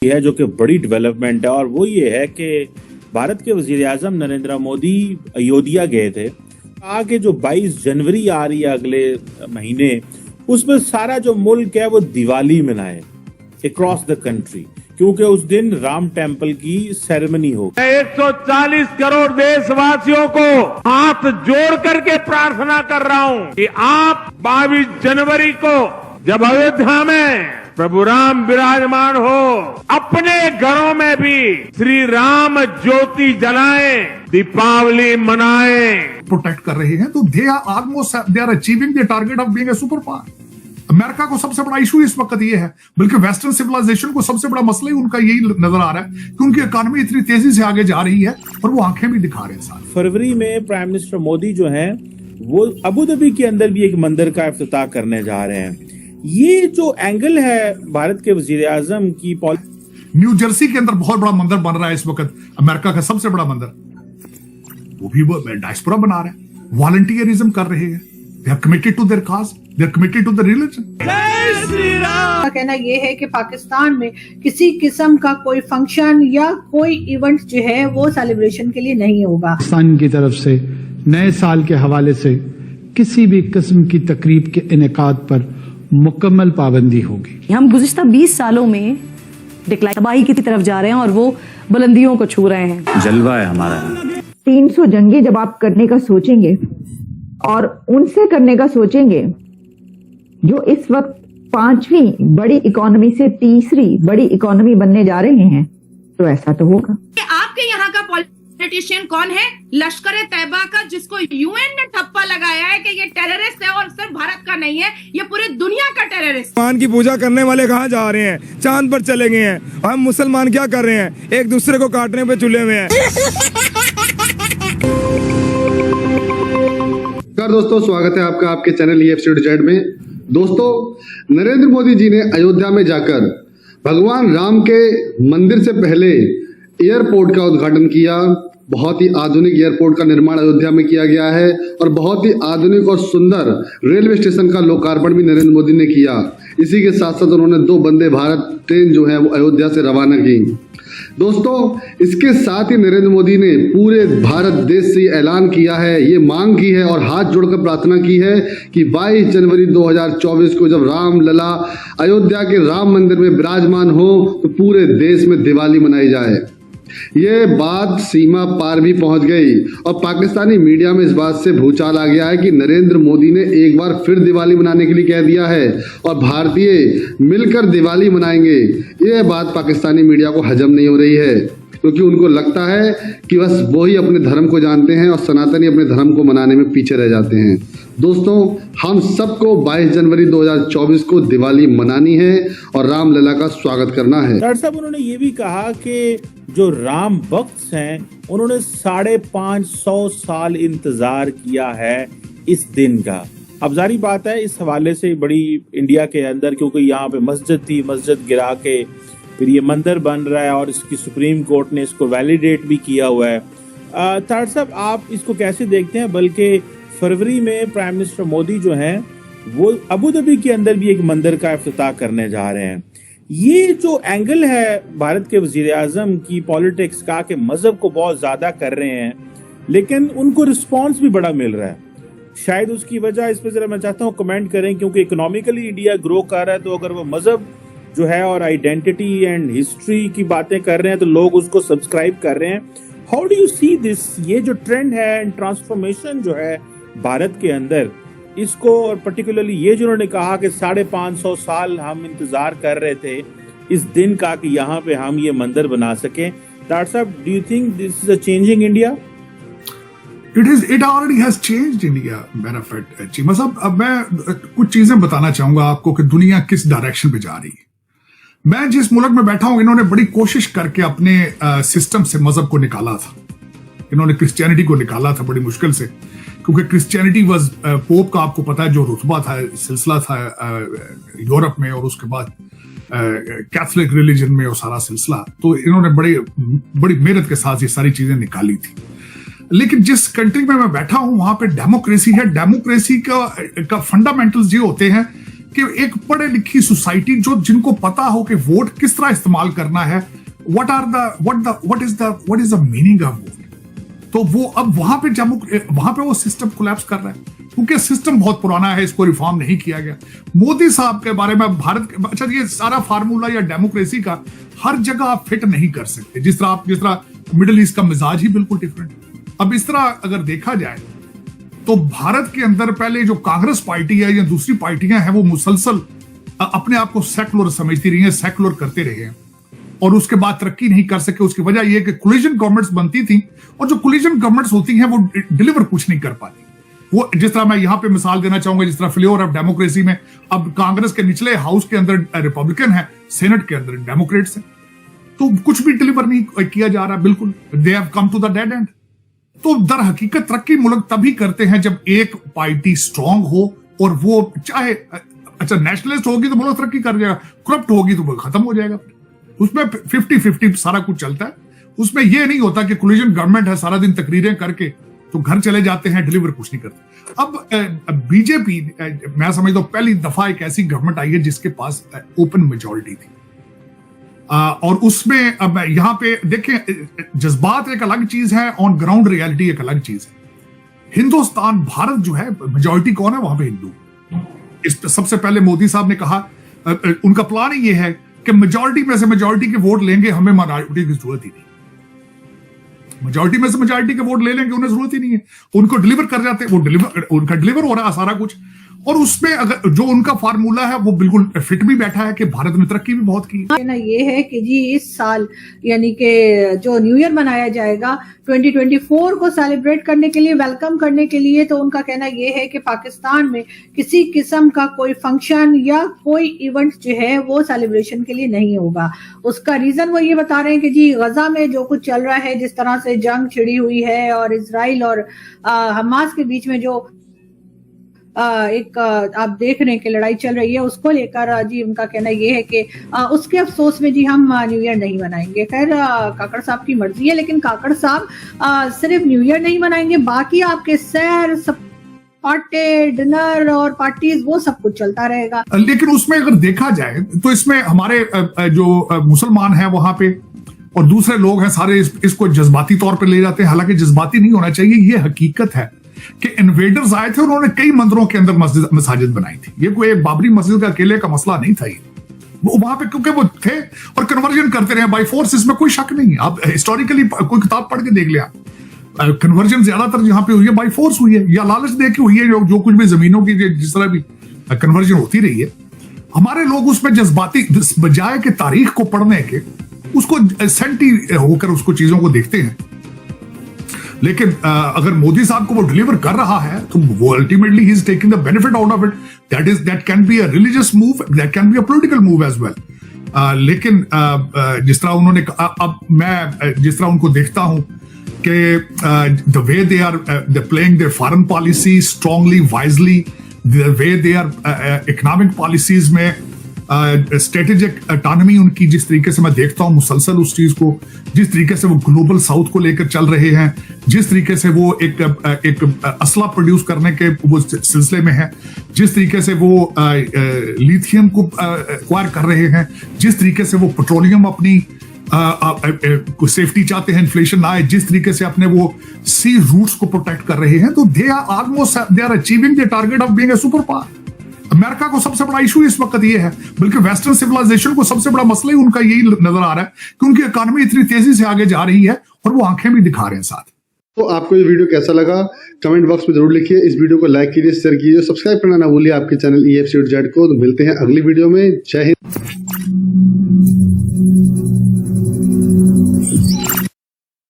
है जो कि बड़ी डेवलपमेंट है, और वो ये है कि भारत के वजीर आजम नरेंद्र मोदी अयोध्या गए थे। आगे जो 22 जनवरी आ रही है अगले महीने, उसमें सारा जो मुल्क है वो दिवाली मनाए अक्रॉस द कंट्री, क्योंकि उस दिन राम टेम्पल की सेरेमनी होगी। 140 करोड़ देशवासियों को हाथ जोड़ करके प्रार्थना कर रहा हूं कि आप 22 जनवरी को जब अयोध्या में प्रभु राम विराजमान हो, अपने घरों में भी श्री राम ज्योति जलाएं, दीपावली मनाएं। प्रोटेक्ट कर रहे हैं तो they are achieving the target of being a super power. America को सबसे बड़ा इशू इस वक्त ये है, बल्कि वेस्टर्न सिविलाइजेशन को सबसे बड़ा मसला ही उनका यही नजर आ रहा है कि उनकी इकोनॉमी इतनी तेजी से आगे जा रही है और वो आंखें भी दिखा रहे हैं साथ। फरवरी में प्राइम मिनिस्टर मोदी जो हैं वो अबू धाबी के अंदर भी एक मंदिर का इफ्तिताह करने जा रहे हैं। ये जो एंगल है भारत के वजीर आजम की न्यू जर्सी के अंदर बहुत बड़ा मंदिर बन रहा है इस वक्त, अमेरिका का सबसे बड़ा मंदिर, वो भी वो डायस्पोरा बना रहे हैं, वॉलंटियरिज्म कर रहे हैं, they are committed to their cause, they are committed to the religion. जय श्री राम का कहना यह है कि पाकिस्तान में किसी किस्म का कोई फंक्शन या कोई इवेंट जो है वो सेलिब्रेशन के लिए नहीं होगा। पाकिस्तान की तरफ से नए साल के हवाले से किसी भी किस्म की तकरीब के इनेकाद पर मुकम्मल पाबंदी होगी। हम गुज़िश्ता 20 सालों में डिक्लाइन तबाही की तरफ जा रहे हैं और वो बुलंदियों को छू रहे हैं। जलवा है हमारा। 300 जंगी जब आप करने का सोचेंगे और उनसे करने का सोचेंगे जो इस वक्त 5वीं बड़ी इकोनॉमी से तीसरी बड़ी इकोनॉमी बनने जा रहे हैं, तो ऐसा तो होगा। आपके यहाँ का पॉलिटिशियन कौन है? लश्कर तैयबा का, जिसको यूएन ने ठप्पा लगाया है कि ये टेररिस्ट है, और सिर्फ भारत का नहीं है, ये पूरी दुनिया का टेररिस्ट। भगवान की पूजा करने वाले कहाँ जा रहे हैं? चांद पर चले गए हैं। हम मुसलमान क्या कर रहे हैं? एक दूसरे को काटने पे तुले हुए हैं। दोस्तों, स्वागत है आपका आपके चैनल EFC में। दोस्तों, नरेंद्र मोदी जी ने अयोध्या में जाकर भगवान राम के मंदिर से पहले एयरपोर्ट का उद्घाटन किया। बहुत ही आधुनिक एयरपोर्ट का निर्माण अयोध्या में किया गया है और बहुत ही आधुनिक और सुंदर रेलवे स्टेशन का लोकार्पण भी नरेंद्र मोदी ने किया। इसी के साथ साथ उन्होंने 2 वंदे भारत ट्रेन जो है वो अयोध्या से रवाना की। दोस्तों, इसके साथ ही नरेंद्र मोदी ने पूरे भारत देश से ऐलान किया है, ये मांग की है और हाथ जोड़कर प्रार्थना की है कि 22 जनवरी 2024 को जब राम लला अयोध्या के राम मंदिर में विराजमान हो तो पूरे देश में दिवाली मनाई जाए। ये बात सीमा पार भी पहुंच गई और पाकिस्तानी मीडिया में इस बात से भूचाल आ गया है कि नरेंद्र मोदी ने एक बार फिर दिवाली मनाने के लिए कह दिया है और भारतीय मिलकर दिवाली मनाएंगे। ये बात पाकिस्तानी मीडिया को हजम नहीं हो रही है, क्योंकि उनको लगता है कि बस वो ही अपने धर्म को जानते हैं और सनातनी अपने धर्म को मनाने में पीछे रह जाते हैं। दोस्तों, हम सबको 22 जनवरी 2024 को दिवाली मनानी है और रामलला का स्वागत करना है। डॉक्टर साहब, उन्होंने ये भी कहा कि जो राम भक्त हैं उन्होंने 550 साल इंतजार किया है इस दिन का। अब जारी बात है, इस हवाले से बड़ी इंडिया के अंदर, क्योंकि यहाँ पे मस्जिद थी, मस्जिद गिरा के फिर ये मंदिर बन रहा है और इसकी सुप्रीम कोर्ट ने इसको वैलिडेट भी किया हुआ है। डॉक्टर साहब, आप इसको कैसे देखते हैं? बल्कि फरवरी में प्राइम मिनिस्टर मोदी जो हैं वो अबू धाबी के अंदर भी एक मंदिर का इफ्तिताह करने जा रहे हैं। ये जो एंगल है भारत के वजीर आजम की पॉलिटिक्स का कि मजहब को बहुत ज्यादा कर रहे हैं, लेकिन उनको रिस्पॉन्स भी बड़ा मिल रहा है। शायद उसकी वजह, इस पर जरा मैं चाहता हूँ कमेंट करें, क्योंकि इकोनॉमिकली इंडिया ग्रो कर रहा है, तो अगर वो मजहब जो है और आइडेंटिटी एंड हिस्ट्री की बातें कर रहे हैं तो लोग उसको सब्सक्राइब कर रहे हैं। How do you see this? ये जो ट्रेंड है एंड ट्रांसफॉर्मेशन जो है भारत के अंदर, इसको, और पर्टिकुलरली ये जो उन्होंने कहा कि 550 साल हम इंतजार कर रहे थे इस दिन का कि यहाँ पे हम ये मंदिर बना सकें। डॉक्टर साहब, do you think this is a changing India? It already has changed India, benefit Cheema साहब। अब मैं कुछ चीजें बताना चाहूंगा आपको कि दुनिया किस डायरेक्शन पे जा रही है। मैं जिस मुल्क में बैठा हूं, इन्होंने बड़ी कोशिश करके अपने सिस्टम से मजहब को निकाला था। इन्होंने क्रिश्चियनिटी को निकाला था बड़ी मुश्किल से, क्योंकि क्रिश्चियनिटी वाज पोप का, आपको पता है, जो रुतबा था, सिलसिला था यूरोप में, और उसके बाद कैथोलिक रिलीजन में और सारा सिलसिला। तो इन्होंने बड़ी मेहनत के साथ ये सारी चीजें निकाली थी। लेकिन जिस कंट्री में मैं बैठा हूं वहां पे डेमोक्रेसी है। डेमोक्रेसी का फंडामेंटल्स ये होते हैं कि एक पढ़े लिखी सोसाइटी जो जिनको पता हो कि वोट किस तरह इस्तेमाल करना है, what is the meaning of vote, तो वो अब वहां पे वो सिस्टम कोलैप्स कर रहा है क्योंकि सिस्टम बहुत पुराना है, इसको रिफॉर्म नहीं किया गया। मोदी साहब के बारे में अच्छा ये सारा फार्मूला या डेमोक्रेसी का हर जगह आप फिट नहीं कर सकते, जिस तरह मिडिल ईस्ट का मिजाज ही बिल्कुल डिफरेंट। अब इस तरह अगर देखा जाए तो भारत के अंदर पहले जो कांग्रेस पार्टी है या दूसरी पार्टियां हैं वो मुसलसल अपने आप को सेकुलर समझती रही हैं, सेकुलर करते रहे हैं और उसके बाद तरक्की नहीं कर सके। उसकी वजह यह कि कोलिजन गवर्नमेंट्स बनती थी और जो कोलिजन गवर्नमेंट्स होती हैं वो डिलीवर कुछ नहीं कर पाती। वो जिस तरह मैं यहां पे मिसाल देना चाहूंगा, जिस तरह फ्लेवर ऑफ डेमोक्रेसी में अब कांग्रेस के निचले हाउस के अंदर रिपब्लिकन है, सेनेट के अंदर डेमोक्रेट्स हैं, तो कुछ भी डिलीवर नहीं किया जा रहा, बिल्कुल they have come to the dead end. तो दर हकीकत तरक्की मुल्क तभी करते हैं जब एक पार्टी स्ट्रांग हो और वो चाहे अच्छा नेशनलिस्ट होगी तो मुल्क तरक्की कर जाएगा, करप्ट होगी तो मुल्क खत्म हो जाएगा। उसमें 50-50 सारा कुछ चलता है। उसमें यह नहीं होता कि कोलिजन गवर्नमेंट है, सारा दिन तकरीरें करके तो घर चले जाते हैं, डिलीवर कुछ नहीं करते। अब बीजेपी मैं समझता हूं पहली दफा एक ऐसी गवर्नमेंट आई है जिसके पास ओपन मेजॉरिटी थी और उसमें अब यहां पे देखें जज्बात एक अलग चीज है, ऑन ग्राउंड रियलिटी एक अलग चीज है। हिंदुस्तान भारत जो है मेजॉरिटी कौन है वहां पे? हिंदू। इस सबसे पहले मोदी साहब ने कहा उनका प्लान ही ये है कि मेजॉरिटी में से मेजॉरिटी के वोट लेंगे, हमें माइनॉरिटी की जरूरत ही नहीं। मेजॉरिटी में से मेजॉरिटी के वोट ले लेंगे, उन्हें जरूरत ही नहीं है, उनको डिलीवर कर जाते हैं, उनका डिलीवर हो रहा है सारा कुछ। और उसमें अगर जो उनका फार्मूला है वो बिल्कुल फिट भी बैठा है कि भारत में तरक्की भी बहुत की है ना। ये है कि जी इस साल यानी कि जो न्यू ईयर मनाया जाएगा 2024 को सेलिब्रेट करने के लिए, वेलकम करने के लिए, तो उनका कहना ये है कि पाकिस्तान में किसी किस्म का कोई फंक्शन या कोई इवेंट जो है वो सेलिब्रेशन के लिए नहीं होगा। उसका रीजन वो ये बता रहे हैं कि जी गजा में जो कुछ चल रहा है, जिस तरह से जंग छिड़ी हुई है और इजराइल और हमास के बीच में जो एक आप देख रहे हैं कि लड़ाई चल रही है, उसको लेकर जी उनका कहना ये है कि उसके अफसोस में जी हम न्यू ईयर नहीं मनाएंगे। खैर काकड़ साहब की मर्जी है, लेकिन काकड़ साहब सिर्फ न्यू ईयर नहीं मनाएंगे, बाकी आपके सैर पार्टी डिनर और पार्टीज वो सब कुछ चलता रहेगा। लेकिन उसमें अगर देखा जाए तो इसमें हमारे जो मुसलमान हैं वहां पे और दूसरे लोग हैं सारे इसको जज्बाती तौर पर ले जाते हैं। हालांकि जज्बाती नहीं होना चाहिए, ये हकीकत है कि इन्वेडर्स आए थे, उन्होंने कई मंदिरों के अंदर मस्जिद बनाई थी। ये कोई एक बाबरी मस्जिद का अकेले का मसला नहीं था, वहां पे क्योंकि वो थे और कन्वर्जन करते रहे बाय फोर्स, इसमें कोई शक नहीं है। आप हिस्टोरिकली कोई किताब पढ़ के देख लिया, कन्वर्जन ज्यादातर जहां पे हुई है बाय फोर्स हुई है या लालच दे के हुई है। जो कुछ भी जमीनों की जिस तरह भी कन्वर्जन होती रही है, हमारे लोग उसमें जज्बाती बजाय के तारीख को पढ़ने के उसको सेंटी होकर उसको चीजों को देखते हैं। लेकिन अगर मोदी साहब को वो डिलीवर कर रहा है तो वो ultimately he is taking the benefit out of it. That can be a religious move, that can be a political move as well. लेकिन जिस तरह उन्होंने अब मैं जिस तरह उनको देखता हूं कि the way they are playing their foreign policy strongly wisely, the way they are economic policies में स्ट्रेटेजिक ऑटोनॉमी उनकी, जिस तरीके से मैं देखता हूं मुसलसल उस चीज को, जिस तरीके से वो ग्लोबल साउथ को लेकर चल रहे हैं, जिस तरीके से वो एक असला प्रोड्यूस करने के वो सिलसिले में है, जिस तरीके से वो लिथियम को एक्वायर कर रहे हैं, जिस तरीके से वो पेट्रोलियम अपनी सेफ्टी चाहते हैं, इन्फ्लेशन ना आए, जिस तरीके से अपने वो सी रूट्स को प्रोटेक्ट कर रहे हैं, तो they are achieving the target of being a super power. America को सबसे बड़ा इशू इस वक्त ये है, बल्कि वेस्टर्न सिविलाइजेशन को सबसे बड़ा मसला ही उनका यही नजर आ रहा है कि उनकी इकोनॉमी इतनी तेजी से आगे जा रही है और वो आंखें भी दिखा रहे हैं साथ। तो आपको ये वीडियो कैसा लगा कमेंट बॉक्स में जरूर लिखिए। इस वीडियो को लाइक कीजिए, शेयर कीजिए, सब्सक्राइब करना ना भूलिए आपके चैनल EFCZ को। तो मिलते हैं अगली वीडियो में। जय हिंद।